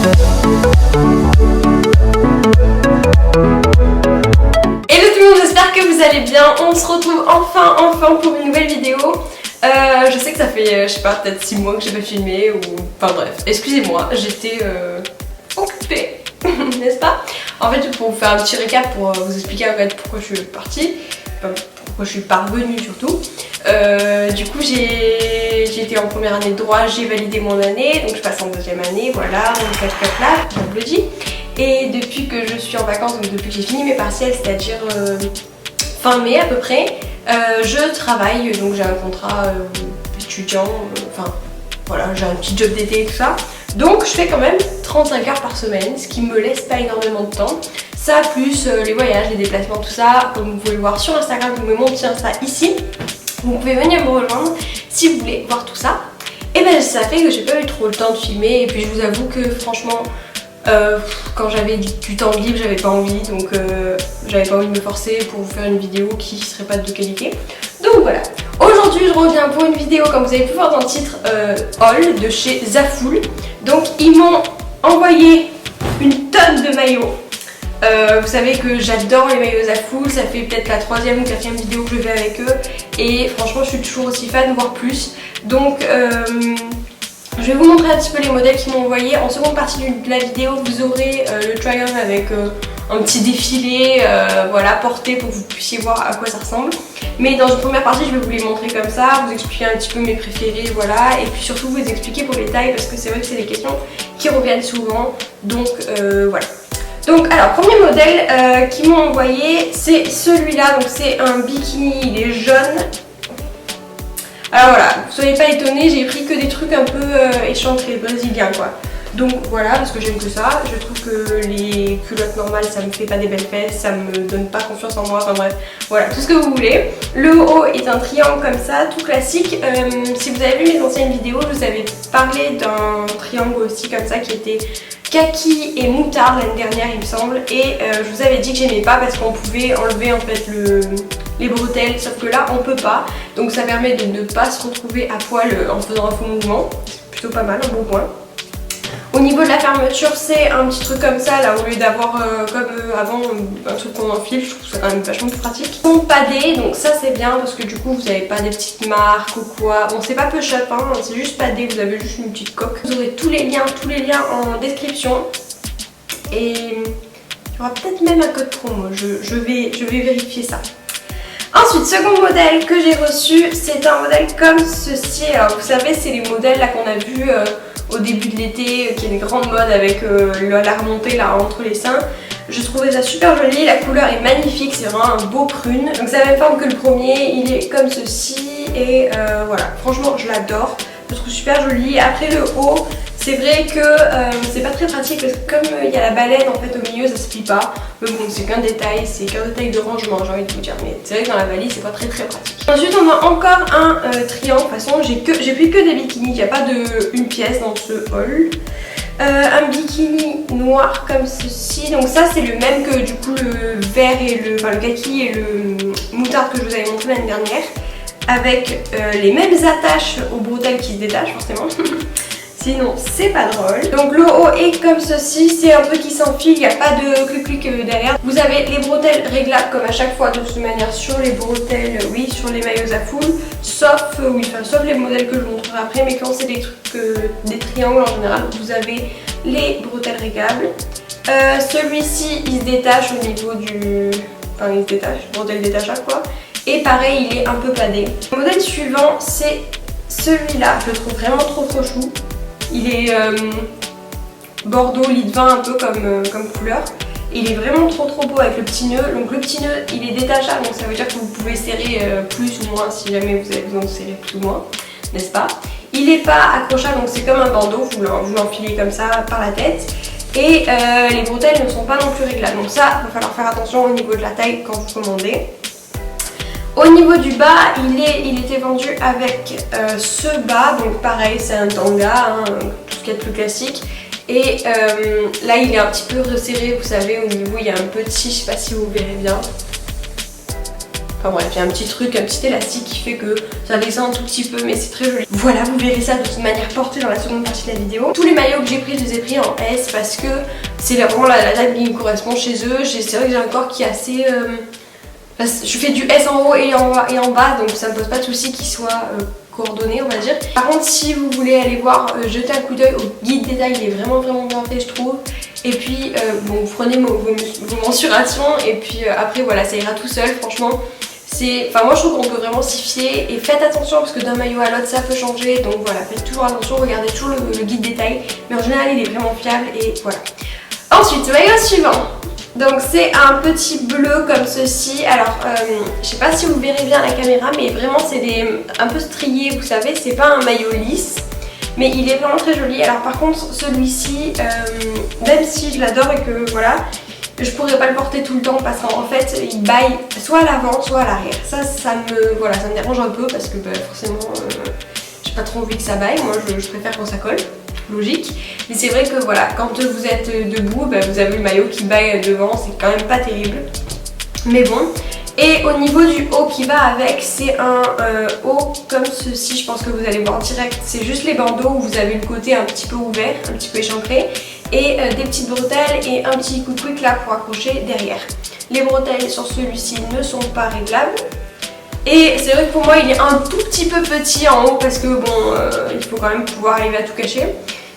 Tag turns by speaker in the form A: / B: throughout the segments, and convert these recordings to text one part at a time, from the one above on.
A: Hello tout le monde, j'espère que vous allez bien. On se retrouve enfin pour une nouvelle vidéo. Je sais que ça fait, je sais pas, peut-être 6 mois que j'ai pas filmé ou... Enfin bref, excusez-moi, j'étais occupée, n'est-ce pas? En fait, pour vous faire un petit récap, pour vous expliquer en fait pourquoi je suis partie, enfin, pourquoi je suis parvenue surtout. Du coup, j'ai été en première année de droit, j'ai validé mon année, donc je passe en deuxième année, voilà, on fait là, j'applaudis. Et depuis que je suis en vacances, donc depuis que j'ai fini mes partiels, c'est-à-dire fin mai à peu près, je travaille, donc j'ai un contrat étudiant, enfin voilà, j'ai un petit job d'été et tout ça. Donc je fais quand même 35 heures par semaine, ce qui me laisse pas énormément de temps. Ça plus les voyages, les déplacements, tout ça, comme vous pouvez le voir sur Instagram, je me montre ça ici. Vous pouvez venir me rejoindre si vous voulez voir tout ça. Et ben ça fait que j'ai pas eu trop le temps de filmer, et puis je vous avoue que franchement, quand j'avais du temps libre, j'avais pas envie, donc j'avais pas envie de me forcer pour vous faire une vidéo qui serait pas de qualité. Donc voilà, aujourd'hui je reviens pour une vidéo, comme vous avez pu voir dans le titre, haul de chez Zaful. Donc ils m'ont envoyé une tonne de maillots. Vous savez que j'adore les maillots Zaful, ça fait peut-être la 3e ou 4e vidéo que je fais avec eux, et franchement je suis toujours aussi fan, voire plus. Donc je vais vous montrer un petit peu les modèles qu'ils m'ont envoyés. En seconde partie de la vidéo, vous aurez le try-on avec un petit défilé voilà, porté pour que vous puissiez voir à quoi ça ressemble. Mais dans une première partie, je vais vous les montrer comme ça, vous expliquer un petit peu mes préférés, voilà. Et puis surtout vous expliquer pour les tailles, parce que c'est vrai que c'est des questions qui reviennent souvent. Donc voilà. Donc alors, premier modèle qu'ils m'ont envoyé, c'est celui-là. Donc c'est un bikini, il est jaune. Alors voilà, soyez pas étonnés, j'ai pris que des trucs un peu échancrés, brésiliens quoi. Donc voilà, parce que j'aime que ça. Je trouve que les culottes normales, ça me fait pas des belles fesses, ça me donne pas confiance en moi, enfin bref, voilà, tout ce que vous voulez. Le haut est un triangle comme ça, tout classique. Si vous avez vu mes anciennes vidéos, je vous avais parlé d'un triangle aussi comme ça qui était kaki et moutarde l'année dernière il me semble. Et je vous avais dit que j'aimais pas parce qu'on pouvait enlever en fait les bretelles, sauf que là on peut pas, donc ça permet de ne pas se retrouver à poil en faisant un faux mouvement. C'est plutôt pas mal, un bon point. Au niveau de la fermeture, c'est un petit truc comme ça là, au lieu d'avoir comme avant un truc qu'on enfile. Je trouve ça quand même vachement plus pratique. Ils sont padés, donc ça c'est bien parce que du coup vous n'avez pas des petites marques ou quoi. Bon, c'est pas push-up, hein, c'est juste padé, vous avez juste une petite coque. Vous aurez tous les liens en description. Et il y aura peut-être même un code promo, je vais vérifier ça. Ensuite, second modèle que j'ai reçu, c'est un modèle comme ceci. Alors vous savez, c'est les modèles là qu'on a vu au début de l'été, qui est une grande mode avec la remontée là entre les seins. Je trouvais ça super joli, la couleur est magnifique, c'est vraiment un beau prune. Donc c'est la même forme que le premier, il est comme ceci et voilà, franchement je l'adore, je le trouve super joli. Après le haut, c'est vrai que c'est pas très pratique parce que comme il y a la baleine en fait au milieu, ça se plie pas. Mais bon, c'est qu'un détail, c'est qu'un détail de rangement, j'ai envie de vous dire. Mais c'est vrai que dans la valise, c'est pas très pratique. Ensuite, on a encore un triangle. De toute façon, j'ai pris que des bikinis, il n'y a pas une pièce dans ce haul. Un bikini noir comme ceci. Donc ça, c'est le même que du coup le vert et le kaki et le moutarde que je vous avais montré l'année dernière. Avec les mêmes attaches aux bretelles qui se détachent forcément. Sinon c'est pas drôle. Donc le haut est comme ceci, c'est un peu qui s'enfile, il n'y a pas de clic derrière. Vous avez les bretelles réglables comme à chaque fois de toute manière sur les bretelles, oui, sur les maillots Zaful, sauf les modèles que je vous montrerai après, mais quand c'est des trucs, des triangles en général, vous avez les bretelles réglables. Celui-ci il se détache au niveau du... Enfin il se détache, bretelle détachable quoi. Et pareil il est un peu padé. Le modèle suivant c'est celui-là, je le trouve vraiment trop chou. Il est bordeaux lit de vin un peu comme couleur. Et il est vraiment trop beau avec le petit nœud. Donc le petit nœud il est détachable, donc ça veut dire que vous pouvez serrer plus ou moins si jamais vous avez besoin de serrer plus ou moins, n'est-ce pas? Il n'est pas accrochable, donc c'est comme un bandeau, vous l'enfilez comme ça par la tête. Et les bretelles ne sont pas non plus réglables. Donc ça, il va falloir faire attention au niveau de la taille quand vous commandez. Au niveau du bas, il était vendu avec ce bas, donc pareil, c'est un tanga, hein, tout ce qui est plus classique. Et là, il est un petit peu resserré, vous savez, au niveau, il y a un petit, je sais pas si vous verrez bien. Enfin bref, il y a un petit truc, un petit élastique qui fait que ça descend un tout petit peu, mais c'est très joli. Voilà, vous verrez ça de toute manière porté dans la seconde partie de la vidéo. Tous les maillots que j'ai pris, je les ai pris en S parce que c'est vraiment la taille qui me correspond chez eux. C'est vrai que j'ai un corps qui est assez... je fais du S en haut et en bas, donc ça me pose pas de soucis qu'il soit coordonné, on va dire. Par contre, si vous voulez aller voir, jeter un coup d'œil au guide détail, il est vraiment bien fait, je trouve. Et puis, bon, vous prenez vos mensurations et puis après, voilà, ça ira tout seul, franchement. Enfin, moi je trouve qu'on peut vraiment s'y fier et faites attention parce que d'un maillot à l'autre ça peut changer, donc voilà, faites toujours attention, regardez toujours le guide détail, mais en général il est vraiment fiable et voilà. Ensuite, maillot suivant. Donc c'est un petit bleu comme ceci. Alors je sais pas si vous verrez bien à la caméra, mais vraiment c'est un peu strié, vous savez, c'est pas un maillot lisse, mais il est vraiment très joli. Alors par contre celui-ci, même si je l'adore et que voilà, je pourrais pas le porter tout le temps parce qu'en fait il baille soit à l'avant soit à l'arrière. Ça me dérange un peu parce que forcément j'ai pas trop envie que ça baille. Moi je préfère quand ça colle. Logique, mais c'est vrai que voilà, quand vous êtes debout, vous avez le maillot qui baille devant, c'est quand même pas terrible, mais bon. Et au niveau du haut qui va avec, c'est un haut comme ceci, je pense que vous allez voir direct, c'est juste les bandeaux où vous avez le côté un petit peu ouvert, un petit peu échancré, et des petites bretelles et un petit coup de quick là pour accrocher derrière. Les bretelles sur celui-ci ne sont pas réglables. Et c'est vrai que pour moi il est un tout petit peu petit en haut parce que bon, il faut quand même pouvoir arriver à tout cacher,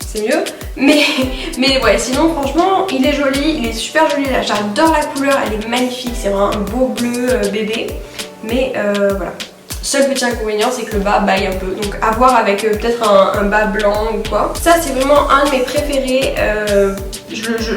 A: c'est mieux. Mais ouais, sinon franchement il est joli, il est super joli là, j'adore la couleur, elle est magnifique, c'est vraiment un beau bleu bébé. Mais voilà, seul petit inconvénient c'est que le bas baille un peu, donc à voir avec peut-être un bas blanc ou quoi. Ça c'est vraiment un de mes préférés,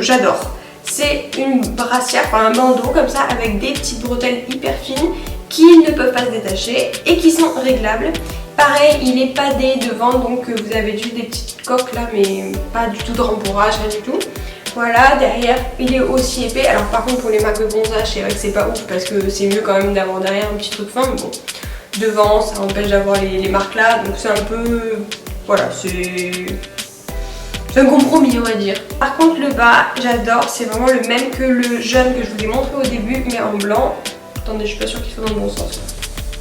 A: j'adore. C'est une brassière, enfin un bandeau comme ça avec des petites bretelles hyper fines qui ne peuvent pas se détacher et qui sont réglables. Pareil, il est padé devant, donc vous avez juste des petites coques là, mais pas du tout de rembourrage, rien du tout. Voilà, derrière il est aussi épais. Alors par contre pour les marques de bronzage, c'est vrai que c'est pas ouf parce que c'est mieux quand même d'avoir derrière un petit truc fin, mais bon, devant ça empêche d'avoir les marques là, donc c'est un peu... Voilà, c'est un compromis on va dire. Par contre le bas, j'adore, c'est vraiment le même que le jaune que je vous ai montré au début, mais en blanc. Attendez, je suis pas sûre qu'il soit dans le bon sens.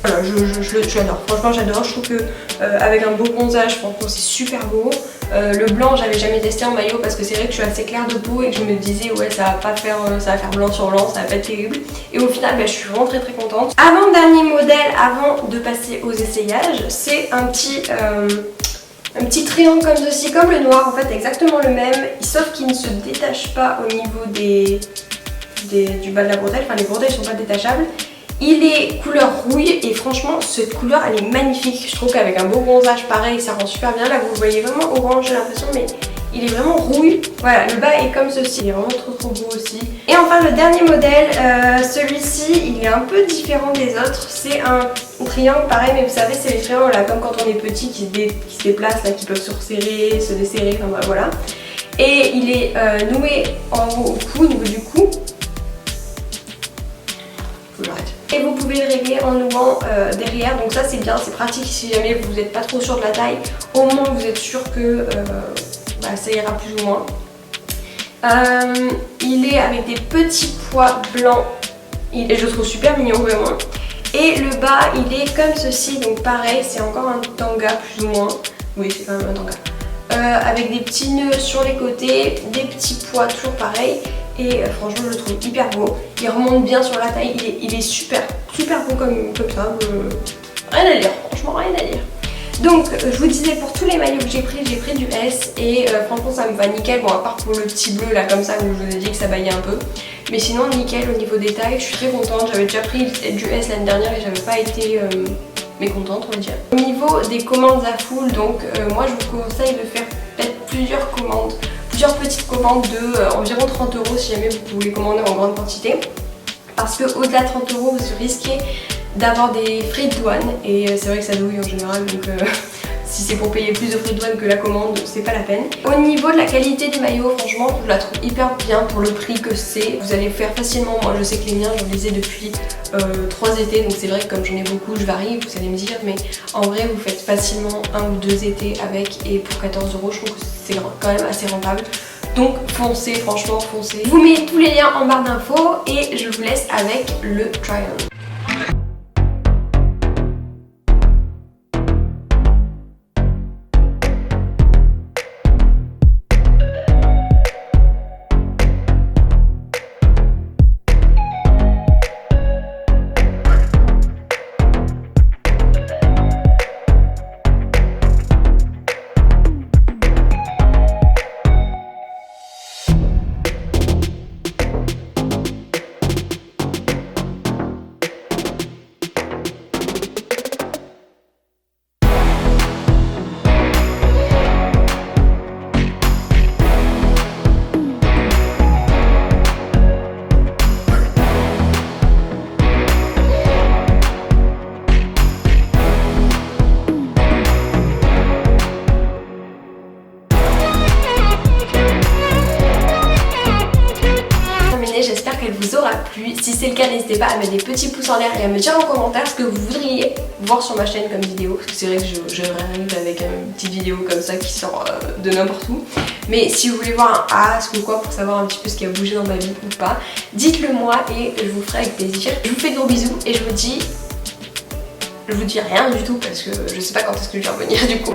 A: Voilà, j'adore, franchement j'adore, je trouve que avec un beau bronzage, franchement c'est super beau. Le blanc j'avais jamais testé en maillot parce que c'est vrai que je suis assez claire de peau et que je me disais ouais ça va faire blanc sur blanc, ça va pas être terrible. Et au final je suis vraiment très contente. Avant-dernier modèle, avant de passer aux essayages, c'est un petit triangle comme ceci, comme le noir en fait, exactement le même, sauf qu'il ne se détache pas au niveau du bas de la bretelle, enfin les bretelles sont pas détachables. Il est couleur rouille et franchement cette couleur elle est magnifique. Je trouve qu'avec un beau bronzage pareil ça rend super bien. Là vous le voyez vraiment orange j'ai l'impression, mais il est vraiment rouille. Voilà, le bas est comme ceci, il est vraiment trop beau aussi. Et enfin le dernier modèle, celui-ci il est un peu différent des autres. C'est un triangle pareil, mais vous savez c'est les triangles là comme quand on est petit qui se déplacent là, qui peuvent se resserrer, se desserrer, enfin voilà. Et il est noué en haut au cou, au niveau du cou. Et vous pouvez le régler en nouant derrière, donc ça c'est bien, c'est pratique si jamais vous n'êtes pas trop sûr de la taille, au moins vous êtes sûr que ça ira plus ou moins. Il est avec des petits pois blancs et je le trouve super mignon vraiment. Et le bas il est comme ceci, donc pareil c'est encore un tanga plus ou moins, oui c'est quand même un tanga. Avec des petits nœuds sur les côtés, des petits pois toujours pareil. Et franchement je le trouve hyper beau, il remonte bien sur la taille, il est super beau comme ça, rien à dire, franchement rien à dire. Donc je vous disais pour tous les maillots que j'ai pris du S et franchement ça me va nickel, bon à part pour le petit bleu là comme ça où je vous ai dit que ça baillait un peu. Mais sinon nickel au niveau des tailles, je suis très contente, j'avais déjà pris du S l'année dernière et j'avais pas été mécontente on va dire. Au niveau des commandes à full, donc moi je vous conseille de faire peut-être plusieurs petites commandes de environ 30 € si jamais vous voulez commander en grande quantité, parce que au-delà de 30 € vous risquez d'avoir des frais de douane et c'est vrai que ça douille en général, donc si c'est pour payer plus de frais de douane que la commande, c'est pas la peine. Au niveau de la qualité du maillot, franchement je la trouve hyper bien pour le prix que c'est. Vous allez faire facilement, moi je sais que les miens je les ai depuis 3 étés, donc c'est vrai que comme j'en ai beaucoup je varie, vous allez me dire, mais en vrai vous faites facilement 1 ou 2 étés avec, et pour 14 € je trouve que c'est quand même assez rentable. Donc foncez, franchement foncez. Je vous mets tous les liens en barre d'infos et je vous laisse avec le try-on. plu. Si c'est le cas, n'hésitez pas à mettre des petits pouces en l'air et à me dire en commentaire ce que vous voudriez voir sur ma chaîne comme vidéo. Parce que c'est vrai que je arrive avec une petite vidéo comme ça qui sort de n'importe où. Mais si vous voulez voir un ask ou quoi pour savoir un petit peu ce qui a bougé dans ma vie ou pas, dites-le moi et je vous ferai avec plaisir. Je vous fais de gros bisous et je vous dis rien du tout parce que je sais pas quand est-ce que je vais revenir du coup.